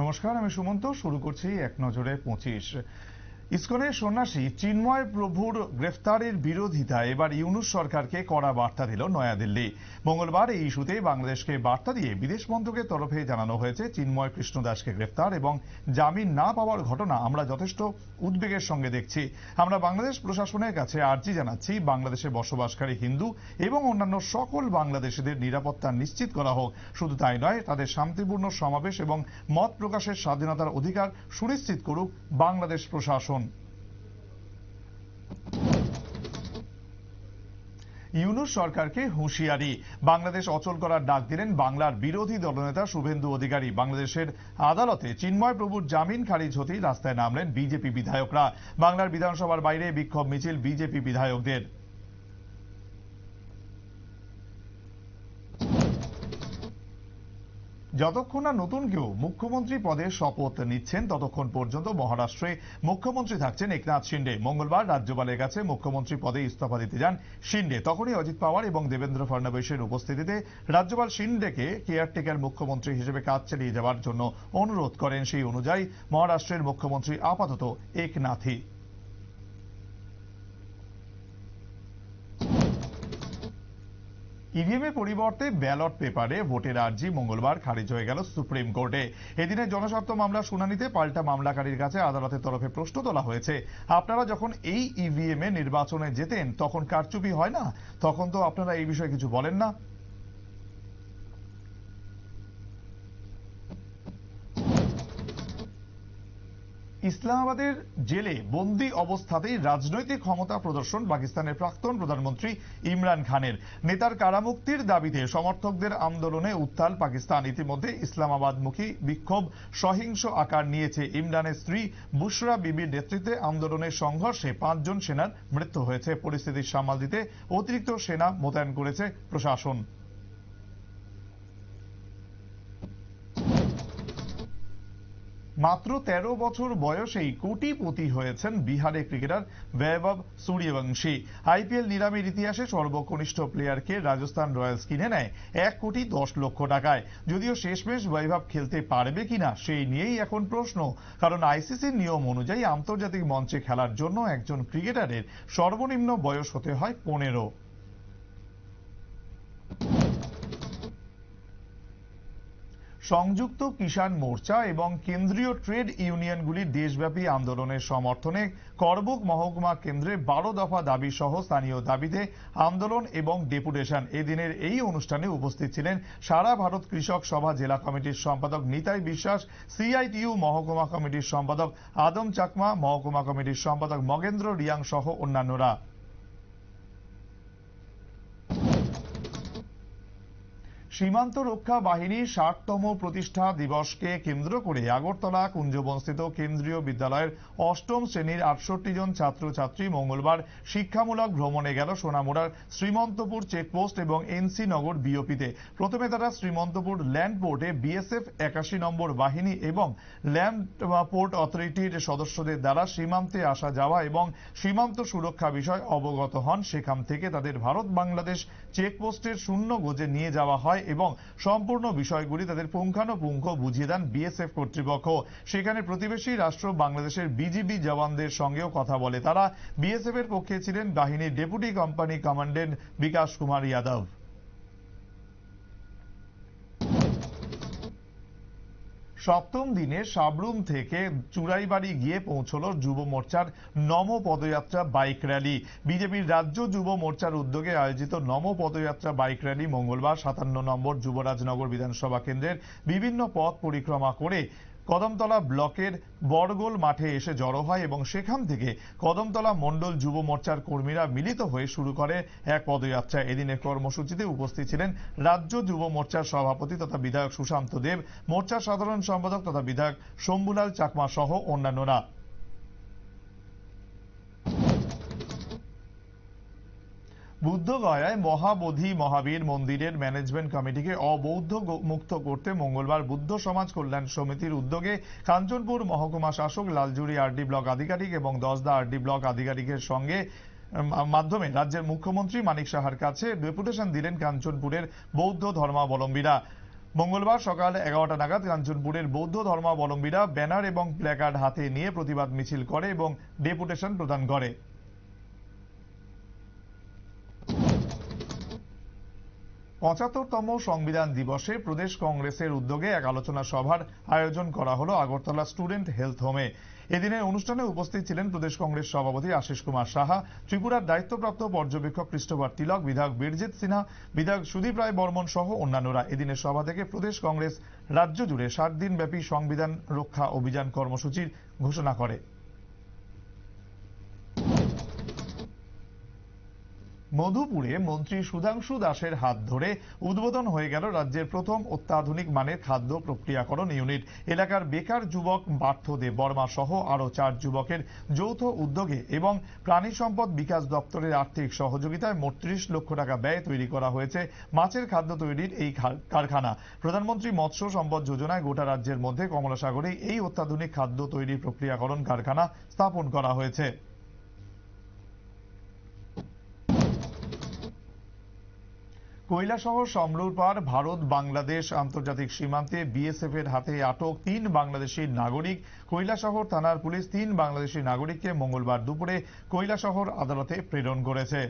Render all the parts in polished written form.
নমস্কার, আমি সুমন্ত। শুরু করছি এক নজরে 25। ইসকনের সন্ন্যাসী চিন্ময় প্রভুর গ্রেফতারের বিরোধিতায় এবার ইউনূস সরকারকে কড়া বার্তা দিল নয়াদিল্লি। মঙ্গলবার এই ইস্যুতে বাংলাদেশকে বার্তা দিয়ে বিদেশ মন্ত্রকের তরফে জানানো হয়েছে, চিন্ময় কৃষ্ণ দাসকে গ্রেফতার এবং জামিন না পাওয়ার ঘটনা আমরা যথেষ্ট উদ্বেগের সঙ্গে দেখছি। আমরা বাংলাদেশ প্রশাসনের কাছে আর্জি জানাচ্ছি, বাংলাদেশে বসবাসকারী হিন্দু এবং অন্যান্য সকল বাংলাদেশিদের নিরাপত্তা নিশ্চিত করা হোক। শুধু তাই নয়, তাদের শান্তিপূর্ণ সমাবেশ এবং মত প্রকাশের স্বাধীনতার অধিকার সুনিশ্চিত করুক বাংলাদেশ প্রশাসন। ইউনূস সরকারকে হুঁশিয়ারি, বাংলাদেশ অচল করার ডাক দিলেন বাংলার বিরোধী দলনেতা শুভেন্দু অধিকারী। বাংলাদেশের আদালতে চিন্ময় প্রভুর জামিন খারিজ হতেই রাস্তায় নামলেন বিজেপি বিধায়করা। বাংলার বিধানসভার বাইরে বিক্ষোভ মিছিল বিজেপি বিধায়কদের। যতক্ষণ না নতুন কেউ মুখ্যমন্ত্রী পদে শপথ নিচ্ছেন, ততক্ষণ পর্যন্ত মহারাষ্ট্রে মুখ্যমন্ত্রী থাকছেন একনাথ শিন্ডে। মঙ্গলবার রাজ্যপালের কাছে মুখ্যমন্ত্রী পদে ইস্তফা দিতে যান শিন্ডে। তখনই অজিত পাওয়ার এবং দেবেন্দ্র ফডনবীশের উপস্থিতিতে রাজ্যপাল শিন্ডেকে কেয়ারটেকার মুখ্যমন্ত্রী হিসেবে কাজ চালিয়ে যাওয়ার জন্য অনুরোধ করেন। সেই অনুযায়ী মহারাষ্ট্রের মুখ্যমন্ত্রী আপাতত একনাথই। ইভিএমের পরিবর্তে ব্যালট পেপারে ভোটের আর্জি মঙ্গলবার খারিজ হয়ে গেল সুপ্রিম কোর্টে। এদিনে জনস্বার্থ মামলা শুনানিতে পাল্টা মামলাকারীর কাছে আদালতের তরফে প্রশ্ন তোলা হয়েছে, আপনারা যখন এই ইভিএম এ নির্বাচনে যেতেন তখন কারচুপি হয় না? তখন তো আপনারা এই বিষয়ে কিছু বলেন না। ইসলামাবাদের জেলে বন্দী অবস্থাতেই রাজনৈতিক ক্ষমতা প্রদর্শন পাকিস্তানের প্রাক্তন প্রধানমন্ত্রী ইমরান খানের। নেতার কারামুক্তির দাবিতে সমর্থকদের আন্দোলনে উত্তাল পাকিস্তান। ইতিমধ্যে ইসলামাবাদমুখী বিক্ষোভ সহিংস আকার নিয়েছে। ইমরানের স্ত্রী বুশরা বিবির নেতৃত্বে আন্দোলনের সংঘর্ষে 5 জন সেনার মৃত্যু হয়েছে। পরিস্থিতি সামাল দিতে অতিরিক্ত সেনা মোতায়েন করেছে প্রশাসন। মাত্র 13 বছর বয়সেই কোটিপতি হয়েছেন বিহারের ক্রিকেটার বৈভব সূর্যবংশী। আইপিএল নিলামের ইতিহাসে সর্বকনিষ্ঠ প্লেয়ারকে রাজস্থান রয়্যালস কিনে নেয় 1,10,00,000 টাকায়। যদিও শেষমেশ বৈভব খেলতে পারবে কিনা সেই নিয়েই এখন প্রশ্ন, কারণ আইসিসির নিয়ম অনুযায়ী আন্তর্জাতিক মঞ্চে খেলার জন্য একজন ক্রিকেটারের সর্বনিম্ন বয়স হতে হয় 15। সংযুক্ত কিষাণ মোর্চা এবং কেন্দ্রীয় ট্রেড ইউনিয়নগুলির দেশব্যাপী আন্দোলনের সমর্থনে করবুক মহকুমা কেন্দ্রে 12 দফা দাবি সহ স্থানীয় দাবিতে আন্দোলন এবং ডেপুটেশন। এদিনের এই অনুষ্ঠানে উপস্থিত ছিলেন সারা ভারত কৃষক সভা জেলা কমিটির সম্পাদক নিতাই বিশ্বাস, সিআইটিইউ মহকুমা কমিটির সম্পাদক আদম চাকমা, মহকুমা কমিটির সম্পাদক মগেন্দ্র রিয়াং সহ অন্যান্যরা। সীমান্ত রক্ষা বাহিনীর 60তম প্রতিষ্ঠা দিবসকে কেন্দ্র করে আগরতলা কুঞ্জবনস্থিত কেন্দ্রীয় বিদ্যালয়ের 8ম শ্রেণীর 68 জন ছাত্রছাত্রী মঙ্গলবার শিক্ষামূলক ভ্রমণে গেল সোনামুড়ার শ্রীমন্তপুর চেকপোস্ট এবং এনসি নগর বিওপিতে। প্রথমে তারা শ্রীমন্তপুর ল্যান্ড পোর্টে বিএসএফ 81 নম্বর বাহিনী এবং ল্যান্ড পোর্ট অথরিটির সদস্যদের দ্বারা সীমান্তে আসা যাওয়া এবং সীমান্ত সুরক্ষা বিষয় অবগত হন। সেখান থেকে তাদের ভারত বাংলাদেশ চেকপোস্টের শূন্য গজে নিয়ে যাওয়া হয় এবং সম্পূর্ণ বিষয়গুলি তাদের পুঙ্খানুপুঙ্খ বুঝিয়ে দেন বিএসএফ কর্তৃপক্ষ। সেখানে প্রতিবেশী রাষ্ট্র বাংলাদেশের বিজিবি জওয়ানদের সঙ্গেও কথা বলে তারা। বিএসএফ এর পক্ষে ছিলেন বাহিনীর ডেপুটি কোম্পানি কমান্ডেন্ট বিকাশ কুমার যাদব। সপ্তম দিনে সাবরুম থেকে চুরাইবাড়ি গিয়ে পৌঁছল যুব মোর্চার নম পদযাত্রা বাইক র্যালি। বিজেপির রাজ্য যুব মোর্চার উদ্যোগে আয়োজিত নম পদযাত্রা বাইক র্যালি মঙ্গলবার 57 নম্বর যুবরাজনগর বিধানসভা কেন্দ্রের বিভিন্ন পথ পরিক্রমা করে কদমতলা ব্লকের বড়গোল মাঠে এসে জড়ো হয় এবং সেখান থেকে কদমতলা মণ্ডল যুব মোর্চার কর্মীরা মিলিত হয়ে শুরু করে এক পদযাত্রা। এদিনের কর্মসূচিতে উপস্থিত ছিলেন রাজ্য যুব মোর্চার সভাপতি তথা বিধায়ক সুশান্ত দেব, মোর্চার সাধারণ সম্পাদক তথা বিধায়ক শম্ভুলাল চাকমা সহ অন্যান্যরা। বুদ্ধগয়ায় মহাবোধি মহাবীর মন্দিরের ম্যানেজমেন্ট কমিটিকে অবৌদ্ধ মুক্ত করতে মঙ্গলবার বুদ্ধ সমাজ কল্যাণ সমিতির উদ্যোগে কাঞ্চনপুর মহকুমা শাসক লালজুড়ি আরডি ব্লক আধিকারিক এবং দশদা আরডি ব্লক আধিকারিকের সঙ্গে মাধ্যমে রাজ্যের মুখ্যমন্ত্রী মানিক সাহার কাছে ডেপুটেশন দিলেন কাঞ্চনপুরের বৌদ্ধ ধর্মাবলম্বীরা। মঙ্গলবার সকাল 11টা নাগাদ কাঞ্চনপুরের বৌদ্ধ ধর্মাবলম্বীরা ব্যানার এবং প্ল্যাকার্ড হাতে নিয়ে প্রতিবাদ মিছিল করে এবং ডেপুটেশন প্রদান করে। ৭৫তম সংবিধান দিবসে প্রদেশ কংগ্রেসের উদ্যোগে এক আলোচনা সভার আয়োজন করা হলো আগরতলা স্টুডেন্ট হেলথ হোমে। এদিনের অনুষ্ঠানে উপস্থিত ছিলেন প্রদেশ কংগ্রেস সভাপতি আশিস কুমার সাহা, ত্রিপুরার দায়িত্বপ্রাপ্ত পর্যবেক্ষক ক্রিস্টোফার তিলক, বিধায়ক বীরজিৎ সিনহা, বিধায়ক সুদীপ রায় বর্মন সহ অন্যান্যরা। এদিনের সভা থেকে প্রদেশ কংগ্রেস রাজ্য জুড়ে 7 দিন ব্যাপী সংবিধান রক্ষা অভিযান কর্মসূচির ঘোষণা করে। মধুপুরে মন্ত্রী সুধাংশু দাসের হাত ধরে উদ্বোধন হয়ে গেল রাজ্যের প্রথম অত্যাধুনিক মানের খাদ্য প্রক্রিয়াকরণ ইউনিট। এলাকার বেকার যুবক পার্থ দেব বর্মা সহ আরও 4 যুবকের যৌথ উদ্যোগে এবং প্রাণী সম্পদ বিকাশ দপ্তরের আর্থিক সহযোগিতায় মোট 30 লক্ষ টাকা ব্যয়ে তৈরি করা হয়েছে মাছের খাদ্য তৈরির এই কারখানা। প্রধানমন্ত্রী মৎস্য সম্পদ যোজনায় গোটা রাজ্যের মধ্যে কমলাসাগরে এই অত্যাধুনিক খাদ্য তৈরি প্রক্রিয়াকরণ কারখানা স্থাপন করা হয়েছে। কৈলাসহর সমরুরপাড় ভারত বাংলাদেশ আন্তর্জাতিক সীমান্তে বিএসএফ এর হাতে আটক 3 বাংলাদেশী নাগরিক। কৈলাসহর থানার পুলিশ 3 বাংলাদেশী নাগরিককে মঙ্গলবার দুপুরে কৈলাসহর আদালতে প্রেরণ করেছে।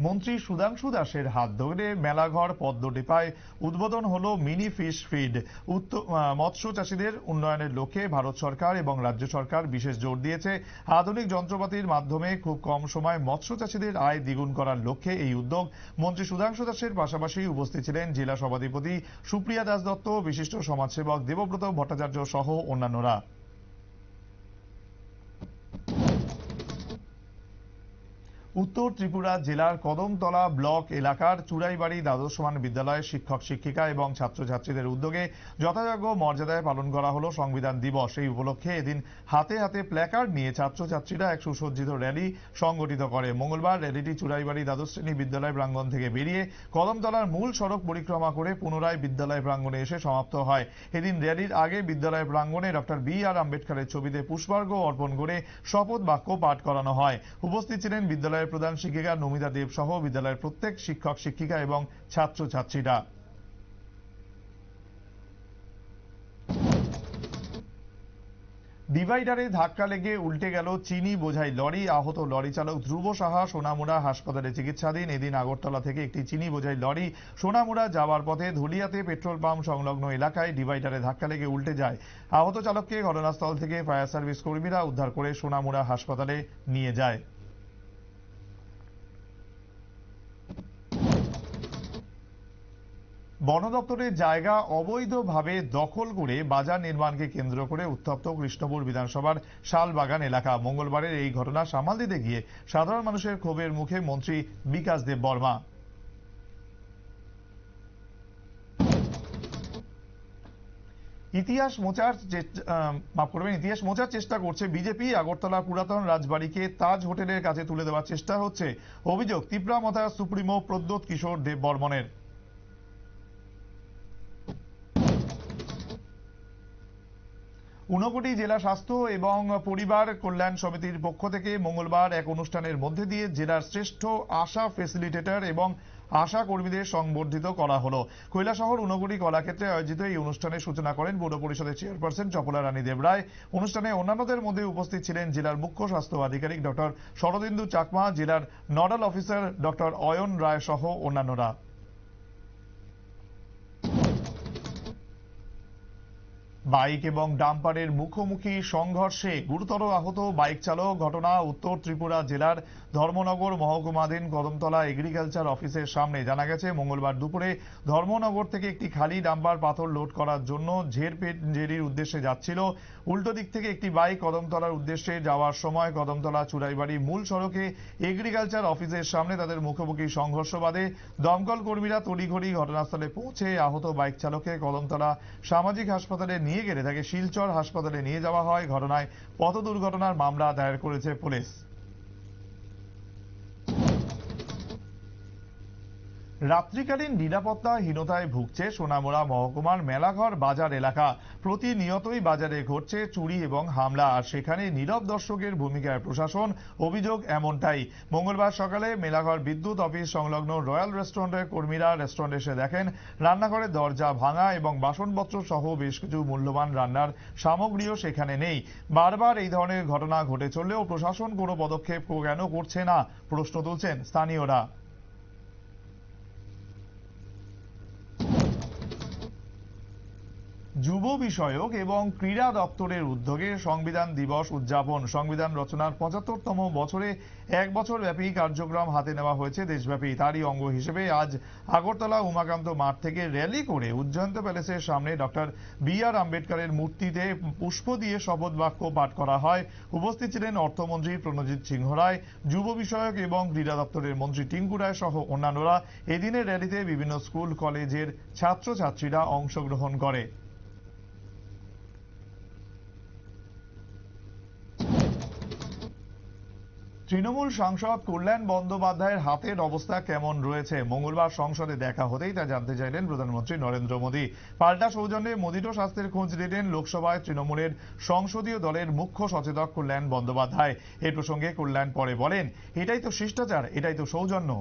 মন্ত্রী সুধাংশু দাসের হাত ধরে মেলাঘর পদ্মডিপায় উদ্বোধন হলো মিনি ফিশ ফিড। মৎস্য চাষীদের উন্নয়নের লক্ষ্যে ভারত সরকার এবং রাজ্য সরকার বিশেষ জোর দিয়েছে। আধুনিক যন্ত্রপাতির মাধ্যমে খুব কম সময়ে মৎস্য চাষীদের আয় দ্বিগুণ করার লক্ষ্যে এই উদ্যোগ। মন্ত্রী সুধাংশু দাসের পাশাপাশি উপস্থিত ছিলেন জেলা সভাধিপতি সুপ্রিয়া দাস দত্ত, বিশিষ্ট সমাজসেবক দেবব্রত ভট্টাচার্য সহ অন্যান্যরা। উত্তর ত্রিপুরা জেলার কদমতলা ব্লক এলাকার চুড়াইবাড়ি দ্বাদশ সমান বিদ্যালয়ের শিক্ষক শিক্ষিকা এবং ছাত্রছাত্রীদের উদ্যোগে যথাযোগ্য মর্যাদায় পালন করা হলো সংবিধান দিবস। এই উপলক্ষে এদিন হাতে হাতে প্ল্যাকার্ড নিয়ে ছাত্রছাত্রীরা এক সুসজ্জিত র্যালি সংগঠিত করে। মঙ্গলবার র্যালিটি চুড়াইবাড়ি দ্বাদশ শ্রেণী বিদ্যালয় প্রাঙ্গণ থেকে বেরিয়ে কদমতলার মূল সড়ক পরিক্রমা করে পুনরায় বিদ্যালয় প্রাঙ্গণে এসে সমাপ্ত হয়। এদিন র্যালির আগে বিদ্যালয় প্রাঙ্গণে ডক্টর বি.আর. আম্বেদকরের ছবিতে পুষ্পার্ঘ্য অর্পণ করে শপথ বাক্য পাঠ করানো হয়। উপস্থিত ছিলেন বিদ্যালয়ের প্রধান শিক্ষিকা নমিতা দেব সহ বিদ্যালয়ের প্রত্যেক শিক্ষক শিক্ষিকা এবং ছাত্রছাত্রীরা। ডিভাইডারে ধাক্কা লেগে উল্টে গেল চিনি বোঝাই লরি। আহত লরি চালক ধ্রুব সাহা সোনামুড়া হাসপাতালে চিকিৎসাধীন। এদিন আগরতলা থেকে একটি চিনি বোঝাই লরি সোনামুড়া যাওয়ার পথে ধুলিয়াতে পেট্রোল পাম্প সংলগ্ন এলাকায় ডিভাইডারে ধাক্কা লেগে উল্টে যায়। আহত চালককে ঘটনাস্থল থেকে ফায়ার সার্ভিস কর্মীরা উদ্ধার করে সোনামুড়া হাসপাতালে নিয়ে যায়। বন দপ্তরের জায়গা অবৈধভাবে দখল করে বাজার নির্মাণকে কেন্দ্র করে উত্তপ্ত কৃষ্ণপুর বিধানসভার শালবাগান এলাকা। মঙ্গলবারের এই ঘটনা সামাল দিতে গিয়ে সাধারণ মানুষের ক্ষোভের মুখে মন্ত্রী বিকাশ দেব বর্মা। ইতিহাস মোচার চেষ্টা করছে বিজেপি। আগরতলা পুরাতন রাজবাড়িকে তাজ হোটেলের কাছে তুলে দেওয়ার চেষ্টা হচ্ছে, অভিযোগ ত্রিপুরা মথা সুপ্রিমো প্রদ্যোৎ কিশোর দেব বর্মনের। ঊনকোটি জেলা স্বাস্থ্য এবং পরিবার কল্যাণ সমিতির পক্ষ থেকে মঙ্গলবার এক অনুষ্ঠানের মধ্যে দিয়ে জেলার শ্রেষ্ঠ আশা ফেসিলিটেটর এবং আশা কর্মীদের সংবর্ধিত করা হলো। কৈলাসহর ঊনকোটি কলাক্ষেত্রে আয়োজিত এই অনুষ্ঠানের সূচনা করেন পৌর পরিষদের চেয়ারপারসন চপলা রানী দেবরায়। অনুষ্ঠানে অন্যান্যদের মধ্যে উপস্থিত ছিলেন জেলার মুখ্য স্বাস্থ্য আধিকারিক ডক্টর শরদিন্দু চাকমা, জেলার নোডাল অফিসার ডক্টর অয়ন রায় সহ অন্যান্যরা। বাইক এবং ডাম্পারের মুখোমুখি সংঘর্ষে গুরুতর আহত বাইক চালক। ঘটনা উত্তর ত্রিপুরা জেলার ধর্মনগর মহকুমাধীন কদমতলা এগ্রিকালচার অফিসের সামনে। জানা গেছে মঙ্গলবার দুপুরে ধর্মনগর থেকে একটি খালি ডাম্পার পাথর লোড করার জন্য ঝেড়পির উদ্দেশ্যে যাচ্ছিল। উল্টো দিক থেকে একটি বাইক কদমতলার উদ্দেশ্যে যাওয়ার সময় কদমতলা চুড়াইবাড়ি মূল সড়কে এগ্রিকালচার অফিসের সামনে তাদের মুখোমুখি সংঘর্ষ বাধে। দমকল কর্মীরা তড়িঘড়ি ঘটনাস্থলে পৌঁছে আহত বাইক চালককে কদমতলা সামাজিক হাসপাতালে নিয়ে গেলে তাকে শিলচর হাসপাতালে নিয়ে যাওয়া হয়। ঘটনায় পথ দুর্ঘটনার মামলা দায়ের করেছে পুলিশ। রাত্রিকালীন নিরাপত্তাহীনতায় ভুগছে সোনামুড়া মহকুমার মেলাঘর বাজার এলাকা। প্রতিনিয়তই বাজারে ঘটছে চুরি এবং হামলা, আর সেখানে নীরব দর্শকের ভূমিকায় প্রশাসন, অভিযোগ এমনটাই। মঙ্গলবার সকালে মেলাঘর বিদ্যুৎ অফিস সংলগ্ন রয়্যাল রেস্টুরেন্টের কর্মীরা রেস্টুরেন্টে এসে দেখেন রান্নাঘরের দরজা ভাঙা এবং বাসনপত্র সহ বেশ কিছু মূল্যবান রান্নার সামগ্রীও সেখানে নেই। বারবার এই ধরনের ঘটনা ঘটে চললেও প্রশাসন কোনো পদক্ষেপ কেন করছে না, প্রশ্ন তুলছেন স্থানীয়রা। যুব বিষয়ক এবং ক্রীড়া দপ্তরের উদ্যোগে সংবিধান দিবস উদযাপন। সংবিধান রচনার ৭৫তম বছরে এক বছর ব্যাপী কার্যক্রম হাতে নেওয়া হয়েছে দেশব্যাপী। তারই অঙ্গ হিসেবে আজ আগরতলা উমাকান্ত মাঠ থেকে র্যালি করে উজ্জয়ন্ত প্যালেসের সামনে ডক্টর বি.আর. আম্বেদকরের মূর্তিতে পুষ্প দিয়ে শপথ বাক্য পাঠ করা হয়। উপস্থিত ছিলেন অর্থমন্ত্রী প্রণজিৎ সিংহ রায়, যুব বিষয়ক এবং ক্রীড়া দপ্তরের মন্ত্রী টিঙ্কু রায় সহ অন্যান্যরা। এদিনের র্যালিতে বিভিন্ন স্কুল কলেজের ছাত্রছাত্রীরা অংশগ্রহণ করে। তৃণমূল সাংসদ কল্যাণ বন্দ্যোপাধ্যায়ের হাতের অবস্থা কেমন রয়েছে, মঙ্গলবার সংসদে দেখা হতেই তা জানতে চাইলেন প্রধানমন্ত্রী নরেন্দ্র মোদী। পাল্টা সৌজন্যে মোদীরও স্বাস্থ্যের খোঁজ নিলেন লোকসভায় তৃণমূলের সংসদীয় দলের মুখ্য সচেতক কল্যাণ বন্দ্যোপাধ্যায়। এই প্রসঙ্গে কল্যাণ পরে বলেন, এটাই তো শিষ্টাচার, এটাই তো সৌজন্য।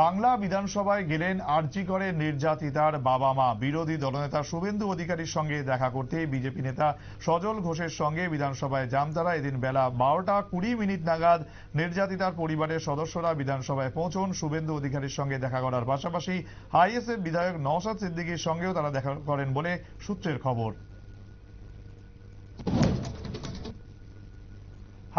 বাংলা বিধানসভায় গেলেন আরজি করে নির্যাতিতার বাবা মা। বিরোধী দলনেতা শুভেন্দু অধিকারীর সঙ্গে দেখা করতে বিজেপি নেতা সজল ঘোষের সঙ্গে বিধানসভায় যান তারা। এদিন বেলা 12:20 নাগাদ নির্যাতিতার পরিবারের সদস্যরা বিধানসভায় পৌঁছন। শুভেন্দু অধিকারীর সঙ্গে দেখা করার পাশাপাশি আইএসএফ বিধায়ক নওশাদ সিদ্দিকীর সঙ্গেও তারা দেখা করেন বলে সূত্রের খবর।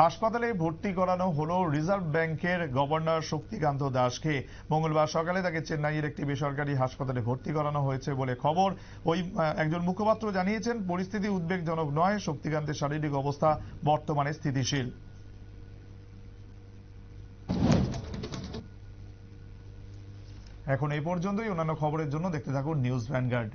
হাসপাতালে ভর্তি করানো হলো রিজার্ভ ব্যাংকের গভর্নর শক্তিকান্ত দাসকে। মঙ্গলবার সকালে তাকে চেন্নাইয়ের একটি বেসরকারি হাসপাতালে ভর্তি করানো হয়েছে বলে খবর। ওই একজন মুখপাত্র জানিয়েছেন, পরিস্থিতি উদ্বেগজনক নয়, শক্তিকান্তের শারীরিক অবস্থা বর্তমানে স্থিতিশীল। এখন এই পর্যন্তই। অন্যান্য খবরের জন্য দেখতে থাকুন নিউজ ভ্যানগার্ড।